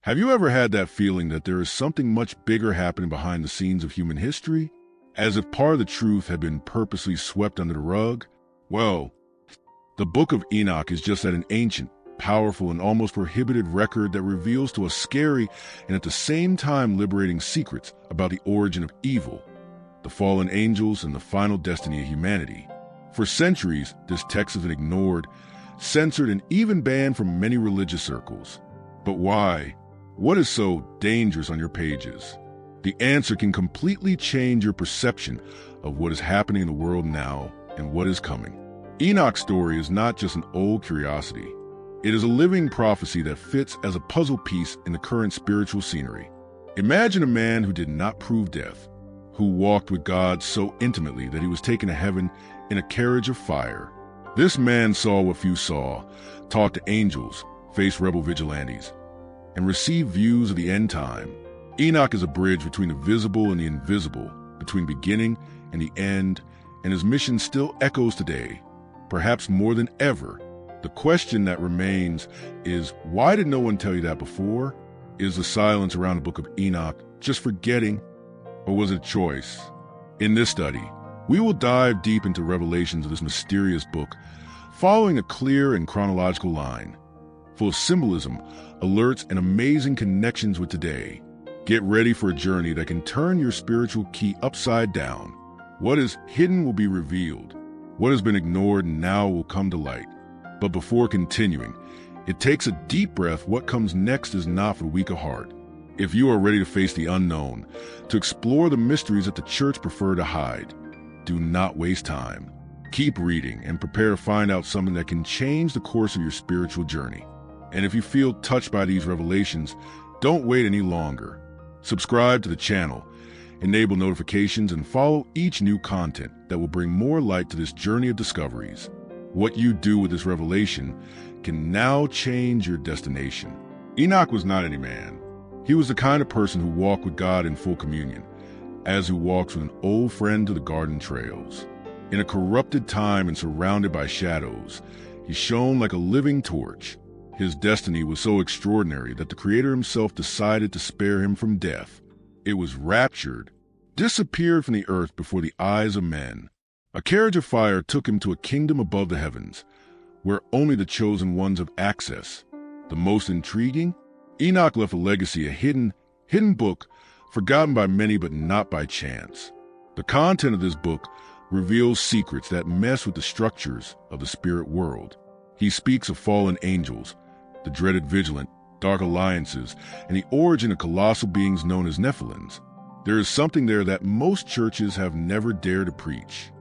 Have you ever had that feeling that there is something much bigger happening behind the scenes of human history? As if part of the truth had been purposely swept under the rug? Well, the Book of Enoch is just that, an ancient, powerful, and almost prohibited record that reveals to us scary and at the same time liberating secrets about the origin of evil, the fallen angels, and the final destiny of humanity. For centuries, this text has been ignored, censored, and even banned from many religious circles. But why? What is so dangerous on your pages? The answer can completely change your perception of what is happening in the world now and what is coming. Enoch's story is not just an old curiosity. It is a living prophecy that fits as a puzzle piece in the current spiritual scenery. Imagine a man who did not prove death, who walked with God so intimately that he was taken to heaven in a carriage of fire. This man saw what few saw, talked to angels, faced rebel vigilantes, and received views of the end time. Enoch is a bridge between the visible and the invisible, between beginning and the end, and his mission still echoes today, perhaps more than ever. The question that remains is, why did no one tell you that before? Is the silence around the Book of Enoch just forgetting, or was it a choice? In this study, we will dive deep into revelations of this mysterious book, following a clear and chronological line, full of symbolism, alerts, and amazing connections with today. Get ready for a journey that can turn your spiritual key upside down. What is hidden will be revealed. What has been ignored now will come to light. But before continuing, it takes a deep breath. What comes next is not for the weak of heart. If you are ready to face the unknown, to explore the mysteries that the church prefer to hide, do not waste time. Keep reading and prepare to find out something that can change the course of your spiritual journey. And if you feel touched by these revelations, don't wait any longer. Subscribe to the channel, enable notifications, and follow each new content that will bring more light to this journey of discoveries. What you do with this revelation can now change your destination. Enoch was not any man. He was the kind of person who walked with God in full communion, as who walks with an old friend to the garden trails. In a corrupted time and surrounded by shadows, he shone like a living torch. His destiny was so extraordinary that the Creator himself decided to spare him from death. It was raptured, disappeared from the earth before the eyes of men. A carriage of fire took him to a kingdom above the heavens, where only the chosen ones have access. The most intriguing? Enoch left a legacy, a hidden book, forgotten by many but not by chance. The content of this book reveals secrets that mess with the structures of the spirit world. He speaks of fallen angels, the dreaded vigilant, dark alliances, and the origin of colossal beings known as Nephilims. There is something there that most churches have never dared to preach.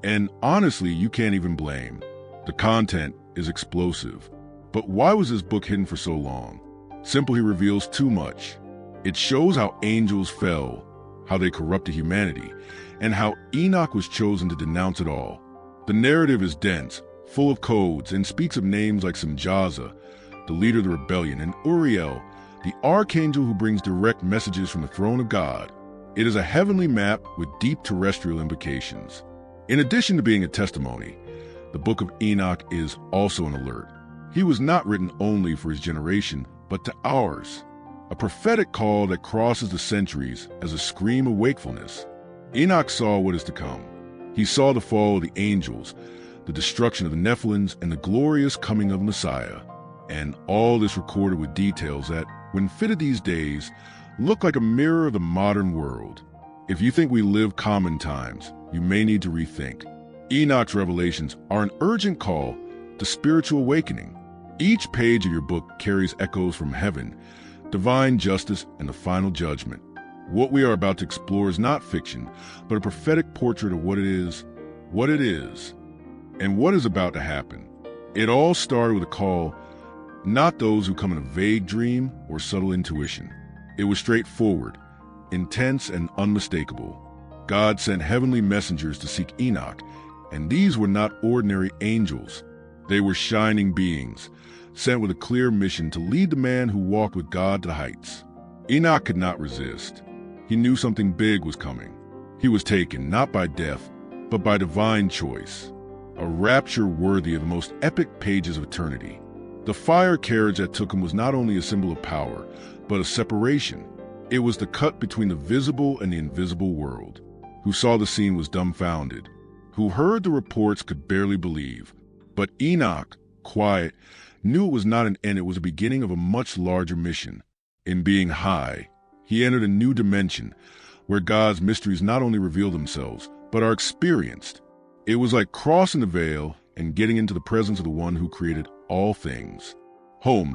And honestly, you can't even blame. The content is explosive. But why was this book hidden for so long? Simply reveals too much. It shows how angels fell, how they corrupted humanity, and how Enoch was chosen to denounce it all. The narrative is dense, full of codes, and speaks of names like Samjaza, the leader of the rebellion, and Uriel, the archangel who brings direct messages from the throne of God. It is a heavenly map with deep terrestrial implications. In addition to being a testimony, the Book of Enoch is also an alert. He was not written only for his generation, but to ours. A prophetic call that crosses the centuries as a scream of wakefulness. Enoch saw what is to come. He saw the fall of the angels, the destruction of the Nephilims, and the glorious coming of Messiah. And all this recorded with details that, when fitted these days, look like a mirror of the modern world. If you think we live common times, you may need to rethink. Enoch's revelations are an urgent call to spiritual awakening. Each page of your book carries echoes from heaven, divine justice, and the final judgment. What we are about to explore is not fiction, but a prophetic portrait of what it is, and what is about to happen. It all started with a call, not those who come in a vague dream or subtle intuition. It was straightforward, intense, and unmistakable. God sent heavenly messengers to seek Enoch, and these were not ordinary angels. They were shining beings, sent with a clear mission to lead the man who walked with God to the heights. Enoch could not resist. He knew something big was coming. He was taken not by death, but by divine choice, a rapture worthy of the most epic pages of eternity. The fire carriage that took him was not only a symbol of power, but a separation. It was the cut between the visible and the invisible world. Who saw the scene was dumbfounded. Who heard the reports could barely believe. But Enoch, quiet, knew it was not an end, it was a beginning of a much larger mission. In being high, he entered a new dimension where God's mysteries not only reveal themselves, but are experienced. It was like crossing the veil and getting into the presence of the one who created all things. Home,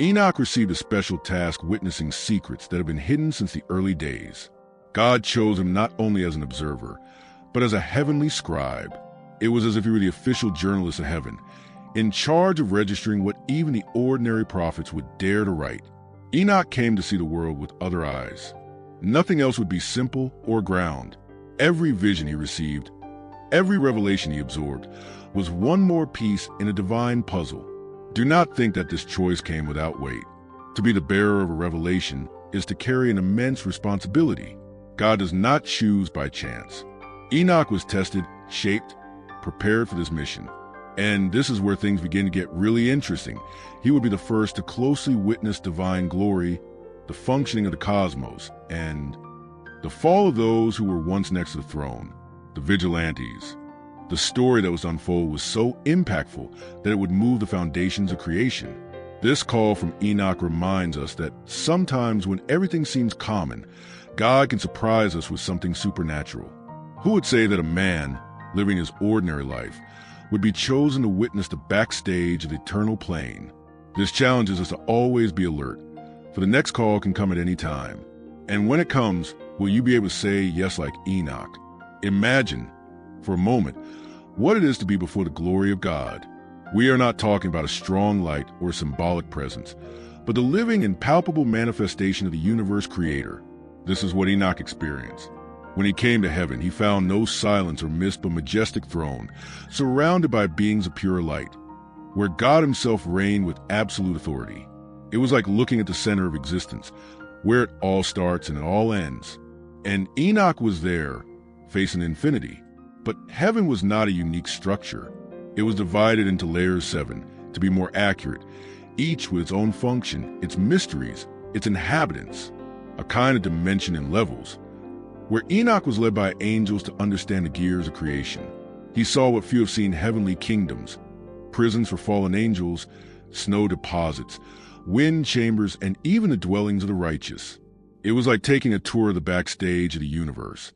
Enoch received a special task witnessing secrets that have been hidden since the early days. God chose him not only as an observer, but as a heavenly scribe. It was as if he were the official journalist of heaven, in charge of registering what even the ordinary prophets would dare to write. Enoch came to see the world with other eyes. Nothing else would be simple or ground. Every vision he received, every revelation he absorbed, was one more piece in a divine puzzle. Do not think that this choice came without weight. To be the bearer of a revelation is to carry an immense responsibility. God does not choose by chance. Enoch was tested, shaped, prepared for this mission. And this is where things begin to get really interesting. He would be the first to closely witness divine glory, the functioning of the cosmos, and the fall of those who were once next to the throne, the vigilantes. The story that was unfolded was so impactful that it would move the foundations of creation. This call from Enoch reminds us that sometimes when everything seems common, God can surprise us with something supernatural. Who would say that a man, living his ordinary life, would be chosen to witness the backstage of the eternal plane? This challenges us to always be alert, for the next call can come at any time. And when it comes, will you be able to say yes like Enoch? Imagine, for a moment, what it is to be before the glory of God. We are not talking about a strong light or a symbolic presence, but the living and palpable manifestation of the universe creator. This is what Enoch experienced. When he came to heaven, he found no silence or mist but majestic throne, surrounded by beings of pure light, where God himself reigned with absolute authority. It was like looking at the center of existence, where it all starts and it all ends. And Enoch was there, facing infinity. But heaven was not a unique structure. It was divided into layers 7, to be more accurate, each with its own function, its mysteries, its inhabitants, a kind of dimension and levels. Where Enoch was led by angels to understand the gears of creation. He saw what few have seen: heavenly kingdoms, prisons for fallen angels, snow deposits, wind chambers, and even the dwellings of the righteous. It was like taking a tour of the backstage of the universe,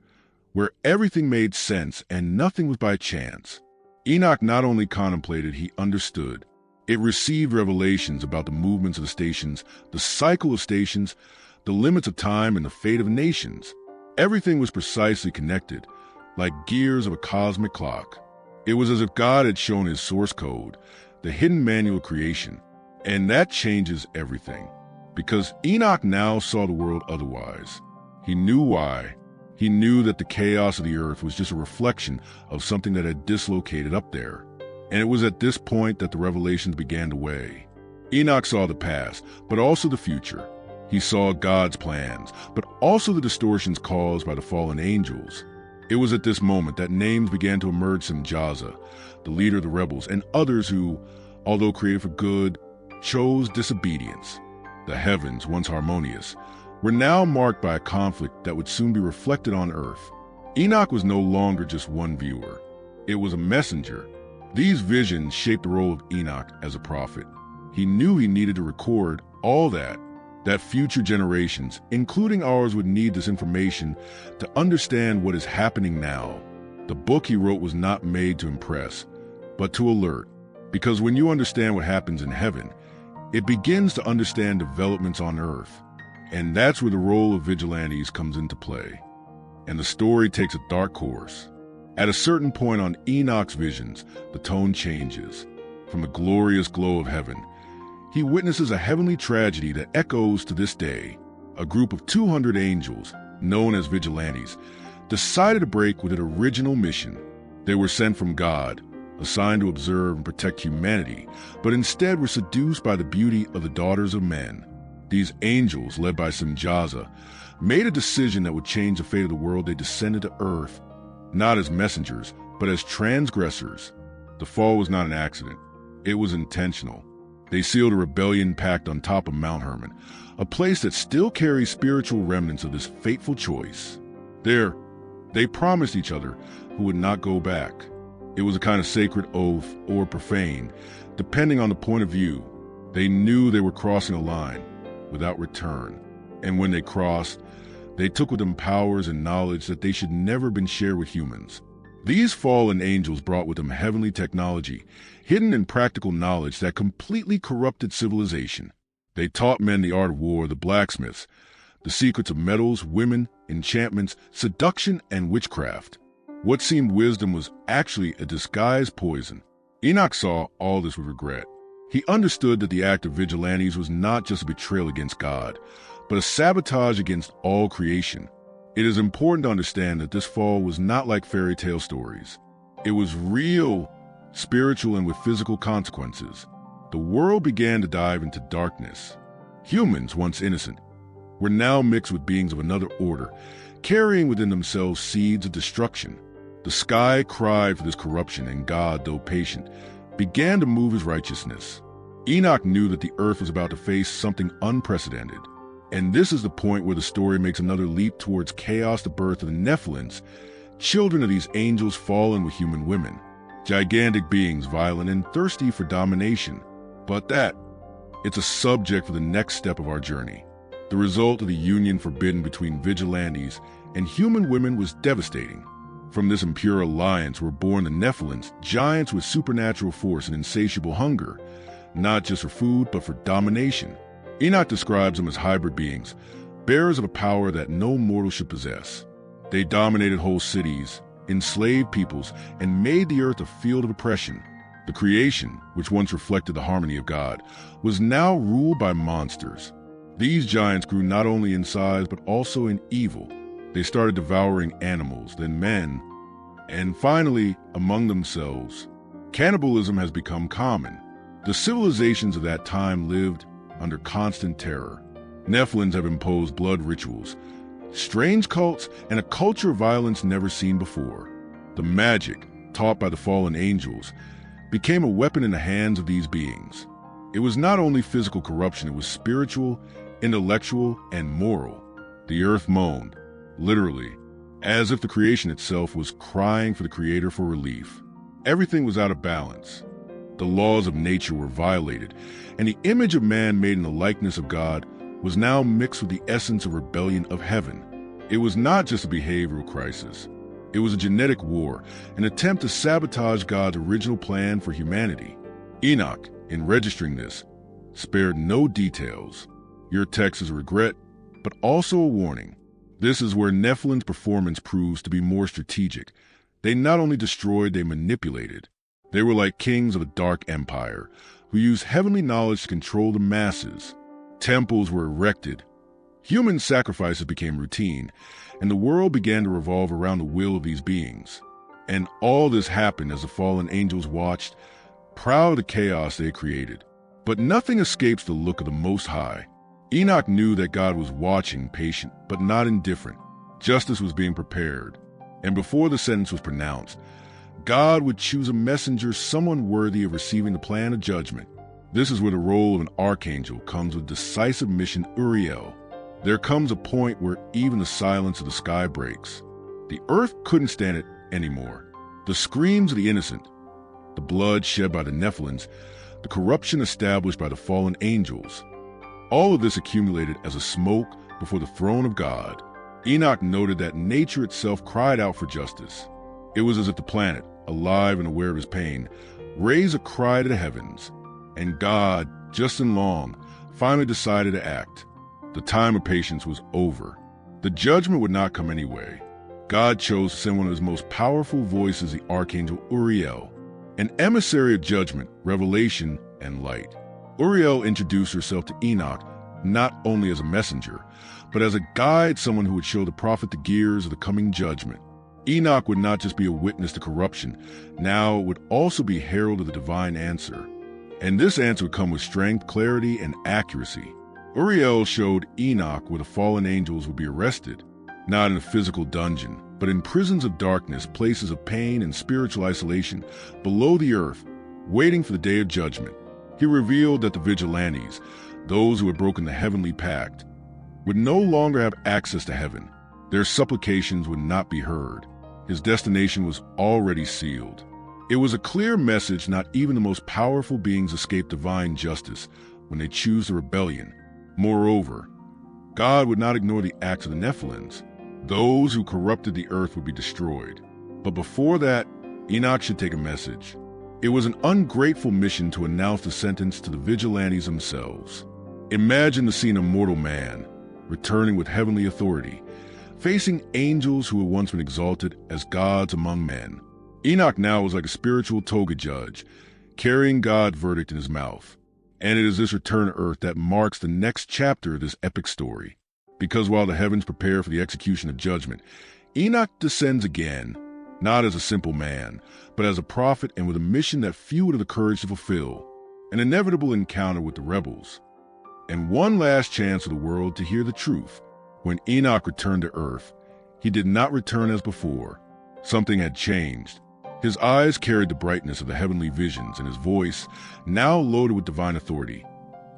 where everything made sense and nothing was by chance. Enoch not only contemplated, he understood. It received revelations about the movements of the stations, the cycle of stations, the limits of time, and the fate of nations. Everything was precisely connected, like gears of a cosmic clock. It was as if God had shown his source code, the hidden manual of creation. And that changes everything, because Enoch now saw the world otherwise. He knew why. He knew that the chaos of the earth was just a reflection of something that had dislocated up there. And it was at this point that the revelations began to weigh. Enoch saw the past, but also the future. He saw God's plans, but also the distortions caused by the fallen angels. It was at this moment that names began to emerge from Jaza, the leader of the rebels, and others who, although created for good, chose disobedience. The heavens, once harmonious, were now marked by a conflict that would soon be reflected on earth. Enoch was no longer just one viewer. It was a messenger. These visions shaped the role of Enoch as a prophet. He knew he needed to record all that future generations, including ours, would need this information to understand what is happening now. The book he wrote was not made to impress, but to alert. Because when you understand what happens in heaven, it begins to understand developments on earth. And that's where the role of vigilantes comes into play. And the story takes a dark course. At a certain point on Enoch's visions, the tone changes. From the glorious glow of heaven, he witnesses a heavenly tragedy that echoes to this day. A group of 200 angels, known as vigilantes, decided to break with their original mission. They were sent from God, assigned to observe and protect humanity, but instead were seduced by the beauty of the daughters of men. These angels, led by Simjaza, made a decision that would change the fate of the world. They descended to earth, not as messengers, but as transgressors. The fall was not an accident. It was intentional. They sealed a rebellion pact on top of Mount Hermon, a place that still carries spiritual remnants of this fateful choice. There, they promised each other who would not go back. It was a kind of sacred oath or profane, depending on the point of view. They knew they were crossing a line without return. And when they crossed, they took with them powers and knowledge that they should never have been shared with humans. These fallen angels brought with them heavenly technology, hidden in practical knowledge that completely corrupted civilization. They taught men the art of war, the blacksmiths, the secrets of metals, women, enchantments, seduction, and witchcraft. What seemed wisdom was actually a disguised poison. Enoch saw all this with regret. He understood that the act of vigilantes was not just a betrayal against God, but a sabotage against all creation. It is important to understand that this fall was not like fairy tale stories. It was real, spiritual, and with physical consequences. The world began to dive into darkness. Humans, once innocent, were now mixed with beings of another order, carrying within themselves seeds of destruction. The sky cried for this corruption, and God, though patient, began to move his righteousness. Enoch knew that the earth was about to face something unprecedented. And this is the point where the story makes another leap towards chaos, the birth of the Nephilims, children of these angels fallen with human women, gigantic beings violent and thirsty for domination. But it's a subject for the next step of our journey. The result of the union forbidden between vigilantes and human women was devastating. From this impure alliance were born the Nephilims, giants with supernatural force and insatiable hunger, not just for food, but for domination. Enoch describes them as hybrid beings, bearers of a power that no mortal should possess. They dominated whole cities, enslaved peoples, and made the earth a field of oppression. The creation, which once reflected the harmony of God, was now ruled by monsters. These giants grew not only in size, but also in evil. They started devouring animals, then men, and finally, among themselves. Cannibalism has become common. The civilizations of that time lived under constant terror. Nephilims have imposed blood rituals, strange cults, and a culture of violence never seen before. The magic, taught by the fallen angels, became a weapon in the hands of these beings. It was not only physical corruption, it was spiritual, intellectual, and moral. The earth moaned, literally, as if the creation itself was crying for the Creator for relief. Everything was out of balance. The laws of nature were violated, and the image of man made in the likeness of God was now mixed with the essence of rebellion of heaven. It was not just a behavioral crisis. It was a genetic war, an attempt to sabotage God's original plan for humanity. Enoch, in registering this, spared no details. Your text is a regret, but also a warning. This is where Nephilim's performance proves to be more strategic. They not only destroyed, they manipulated. They were like kings of a dark empire who used heavenly knowledge to control the masses. Temples were erected. Human sacrifices became routine, and the world began to revolve around the will of these beings. And all this happened as the fallen angels watched, proud of the chaos they had created. But nothing escapes the look of the Most High. Enoch knew that God was watching, patient, but not indifferent. Justice was being prepared, and before the sentence was pronounced, God would choose a messenger, someone worthy of receiving the plan of judgment. This is where the role of an archangel comes with decisive mission. Uriel. There comes a point where even the silence of the sky breaks. The earth couldn't stand it anymore. The screams of the innocent, the blood shed by the Nephilims, the corruption established by the fallen angels. All of this accumulated as a smoke before the throne of God. Enoch noted that nature itself cried out for justice. It was as if the planet, alive and aware of his pain, raised a cry to the heavens. And God, just and long, finally decided to act. The time of patience was over. The judgment would not come anyway. God chose to send one of his most powerful voices, the archangel Uriel, an emissary of judgment, revelation, and light. Uriel introduced herself to Enoch not only as a messenger, but as a guide, someone who would show the prophet the gears of the coming judgment. Enoch would not just be a witness to corruption, now it would also be herald of the divine answer. And this answer would come with strength, clarity, and accuracy. Uriel showed Enoch where the fallen angels would be arrested, not in a physical dungeon, but in prisons of darkness, places of pain and spiritual isolation below the earth, waiting for the day of judgment. He revealed that the vigilantes, those who had broken the heavenly pact, would no longer have access to heaven. Their supplications would not be heard. His destination was already sealed. It was a clear message: not even the most powerful beings escape divine justice when they choose the rebellion. Moreover, God would not ignore the acts of the Nephilims. Those who corrupted the earth would be destroyed. But before that, Enoch should take a message. It was an ungrateful mission to announce the sentence to the vigilantes themselves. Imagine the scene of mortal man, returning with heavenly authority, facing angels who had once been exalted as gods among men. Enoch now was like a spiritual toga judge, carrying God's verdict in his mouth. And it is this return to earth that marks the next chapter of this epic story. Because while the heavens prepare for the execution of judgment, Enoch descends again, not as a simple man, but as a prophet and with a mission that few would have the courage to fulfill, an inevitable encounter with the rebels, and one last chance for the world to hear the truth. When Enoch returned to earth, he did not return as before. Something had changed. His eyes carried the brightness of the heavenly visions, and his voice, now loaded with divine authority,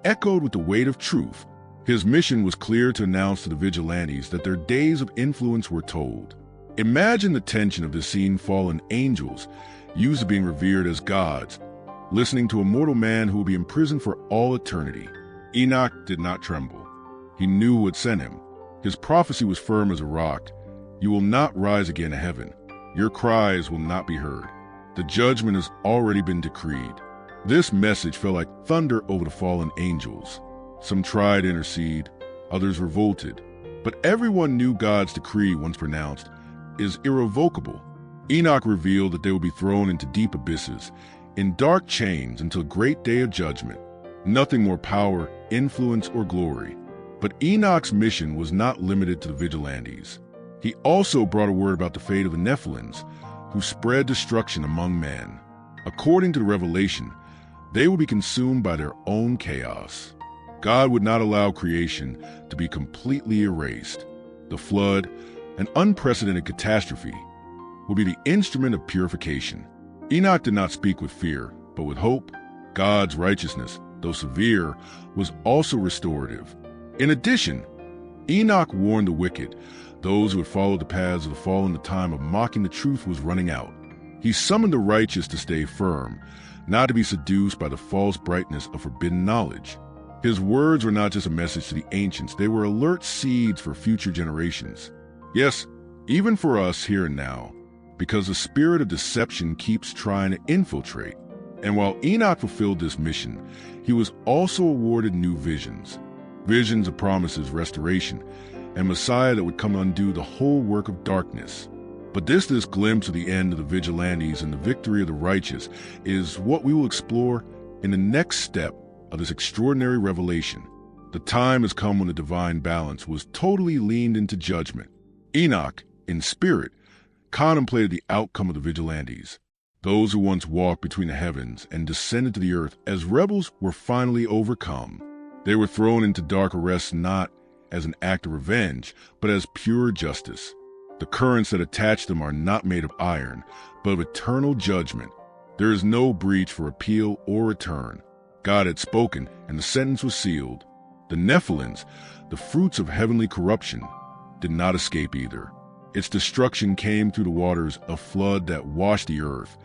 echoed with the weight of truth. His mission was clear: to announce to the vigilantes that their days of influence were told. Imagine the tension of this scene: fallen angels, used to being revered as gods, listening to a mortal man who will be imprisoned for all eternity. Enoch did not tremble. He knew who had sent him. His prophecy was firm as a rock: you will not rise again to heaven. Your cries will not be heard. The judgment has already been decreed. This message fell like thunder over the fallen angels. Some tried to intercede, others revolted. But everyone knew God's decree, once pronounced, is irrevocable. Enoch revealed that they would be thrown into deep abysses, in dark chains, until the great day of judgment. Nothing more power, influence, or glory. But Enoch's mission was not limited to the vigilantes. He also brought a word about the fate of the Nephilims, who spread destruction among men. According to the revelation, they would be consumed by their own chaos. God would not allow creation to be completely erased. The flood, an unprecedented catastrophe, will be the instrument of purification. Enoch did not speak with fear, but with hope. God's righteousness, though severe, was also restorative. In addition, Enoch warned the wicked, those who had followed the paths of the fallen. The time of mocking the truth was running out. He summoned the righteous to stay firm, not to be seduced by the false brightness of forbidden knowledge. His words were not just a message to the ancients, they were alert seeds for future generations. Yes, even for us here and now, because the spirit of deception keeps trying to infiltrate. And while Enoch fulfilled this mission, he was also awarded new visions. Visions of promises, restoration, and Messiah that would come to undo the whole work of darkness. But this glimpse of the end of the vigilantes and the victory of the righteous is what we will explore in the next step of this extraordinary revelation. The time has come when the divine balance was totally leaned into judgment. Enoch, in spirit, contemplated the outcome of the vigilantes. Those who once walked between the heavens and descended to the earth as rebels were finally overcome. They were thrown into dark arrests not as an act of revenge, but as pure justice. The currents that attach them are not made of iron, but of eternal judgment. There is no breach for appeal or return. God had spoken, and the sentence was sealed. The Nephilims, the fruits of heavenly corruption, did not escape either. Its destruction came through the waters of flood that washed the earth,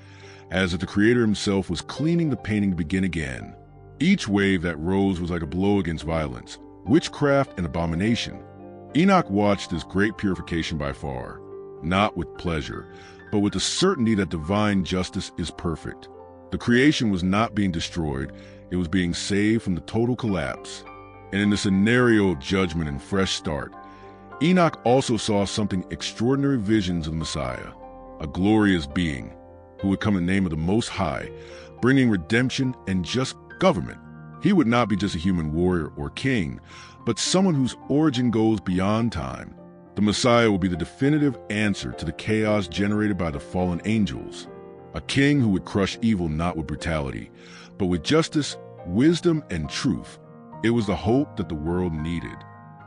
as if the Creator himself was cleaning the painting to begin again. Each wave that rose was like a blow against violence, witchcraft, and abomination. Enoch watched this great purification by far, not with pleasure, but with the certainty that divine justice is perfect. The creation was not being destroyed, it was being saved from the total collapse. And in the scenario of judgment and fresh start, Enoch also saw something extraordinary: visions of the Messiah, a glorious being who would come in the name of the Most High, bringing redemption and just government. He would not be just a human warrior or king, but someone whose origin goes beyond time. The Messiah will be the definitive answer to the chaos generated by the fallen angels. A king who would crush evil not with brutality, but with justice, wisdom, and truth. It was the hope that the world needed.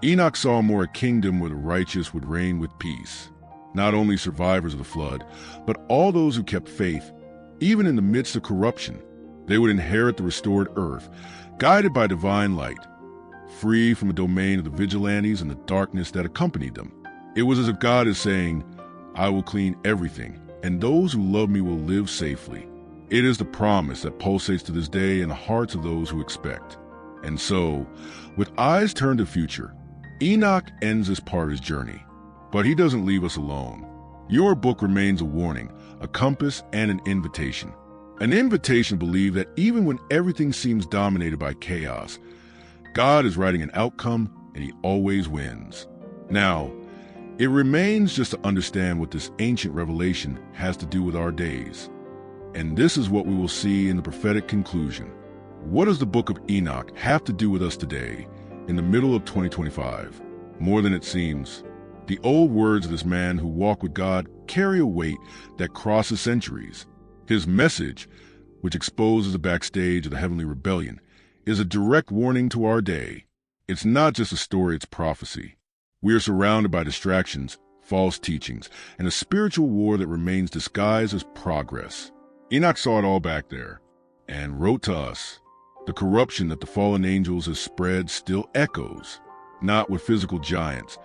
Enoch saw more a kingdom where the righteous would reign with peace. Not only survivors of the flood, but all those who kept faith, even in the midst of corruption. They would inherit the restored earth, guided by divine light, free from the domain of the vigilantes and the darkness that accompanied them. It was as if God is saying, I will clean everything, and those who love me will live safely. It is the promise that pulsates to this day in the hearts of those who expect. And so, with eyes turned to the future, Enoch ends this part of his journey. But he doesn't leave us alone. Your book remains a warning, a compass, and an invitation. An invitation to believe that even when everything seems dominated by chaos, God is writing an outcome and he always wins. Now, it remains just to understand what this ancient revelation has to do with our days. And this is what we will see in the prophetic conclusion. What does the book of Enoch have to do with us today, in the middle of 2025? More than it seems. The old words of this man who walked with God carry a weight that crosses centuries. His message, which exposes the backstage of the heavenly rebellion, is a direct warning to our day. It's not just a story, it's prophecy. We are surrounded by distractions, false teachings, and a spiritual war that remains disguised as progress. Enoch saw it all back there and wrote to us. The corruption that the fallen angels has spread still echoes, not with physical giants,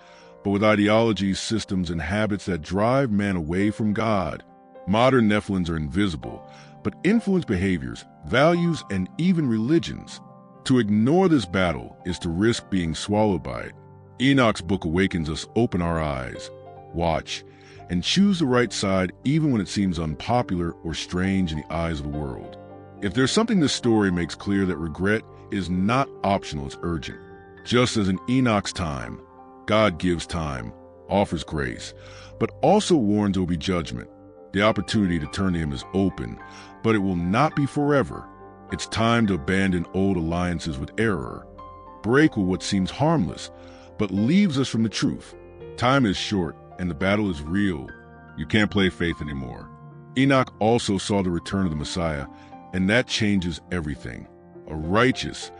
but with ideologies, systems, and habits that drive man away from God. Modern Nephilims are invisible, but influence behaviors, values, and even religions. To ignore this battle is to risk being swallowed by it. Enoch's book awakens us, open our eyes, watch, and choose the right side even when it seems unpopular or strange in the eyes of the world. If there's something this story makes clear, that regret is not optional, it's urgent. Just as in Enoch's time, God gives time, offers grace, but also warns there will be judgment. The opportunity to turn to him is open, but it will not be forever. It's time to abandon old alliances with error, break with what seems harmless, but leaves us from the truth. Time is short, and the battle is real. You can't play faith anymore. Enoch also saw the return of the Messiah, and that changes everything. A righteous,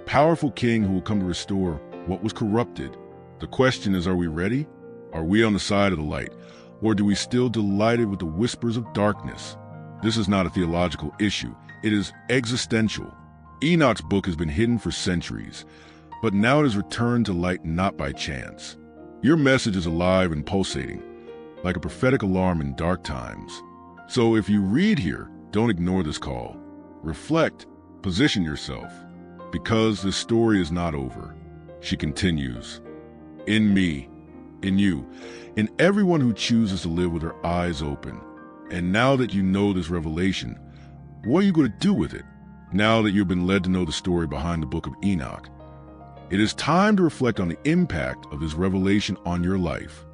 powerful king who will come to restore what was corrupted. The question is, are we ready? Are we on the side of the light? Or do we still delighted with the whispers of darkness? This is not a theological issue. It is existential. Enoch's book has been hidden for centuries, but now it has returned to light not by chance. Your message is alive and pulsating, like a prophetic alarm in dark times. So if you read here, don't ignore this call. Reflect, position yourself, because this story is not over. She continues, in me, in you, in everyone who chooses to live with their eyes open. And now that you know this revelation, what are you going to do with it? Now that you've been led to know the story behind the book of Enoch, it is time to reflect on the impact of this revelation on your life.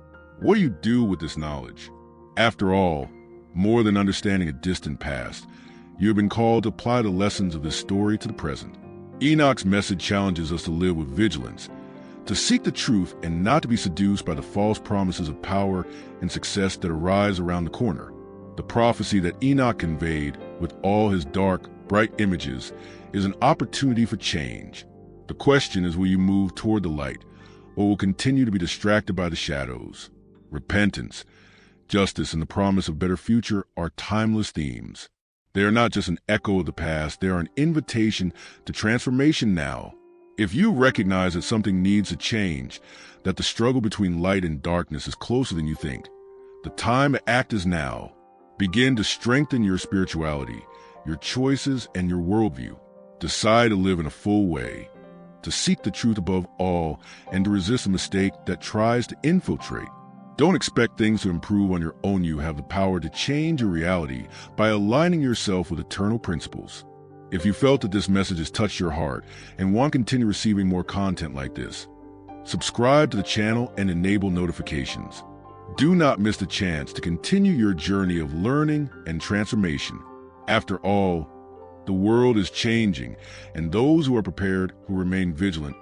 What do you do with this knowledge? After all, more than understanding a distant past, you have been called to apply the lessons of this story to the present. Enoch's message challenges us to live with vigilance, to seek the truth and not to be seduced by the false promises of power and success that arise around the corner. The prophecy that Enoch conveyed, with all his dark, bright images, is an opportunity for change. The question is, will you move toward the light, or will continue to be distracted by the shadows? Repentance, justice, and the promise of a better future are timeless themes. They are not just an echo of the past, they are an invitation to transformation now. If you recognize that something needs to change, that the struggle between light and darkness is closer than you think, the time to act is now. Begin to strengthen your spirituality, your choices, and your worldview. Decide to live in a full way, to seek the truth above all, and to resist a mistake that tries to infiltrate. Don't expect things to improve on your own. You have the power to change your reality by aligning yourself with eternal principles. If you felt that this message has touched your heart and want to continue receiving more content like this, subscribe to the channel and enable notifications. Do not miss the chance to continue your journey of learning and transformation. After all, the world is changing, and those who are prepared, who remain vigilant,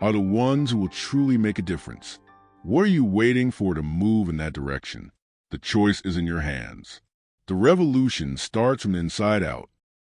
are the ones who will truly make a difference. What are you waiting for to move in that direction? The choice is in your hands. The revolution starts from the inside out.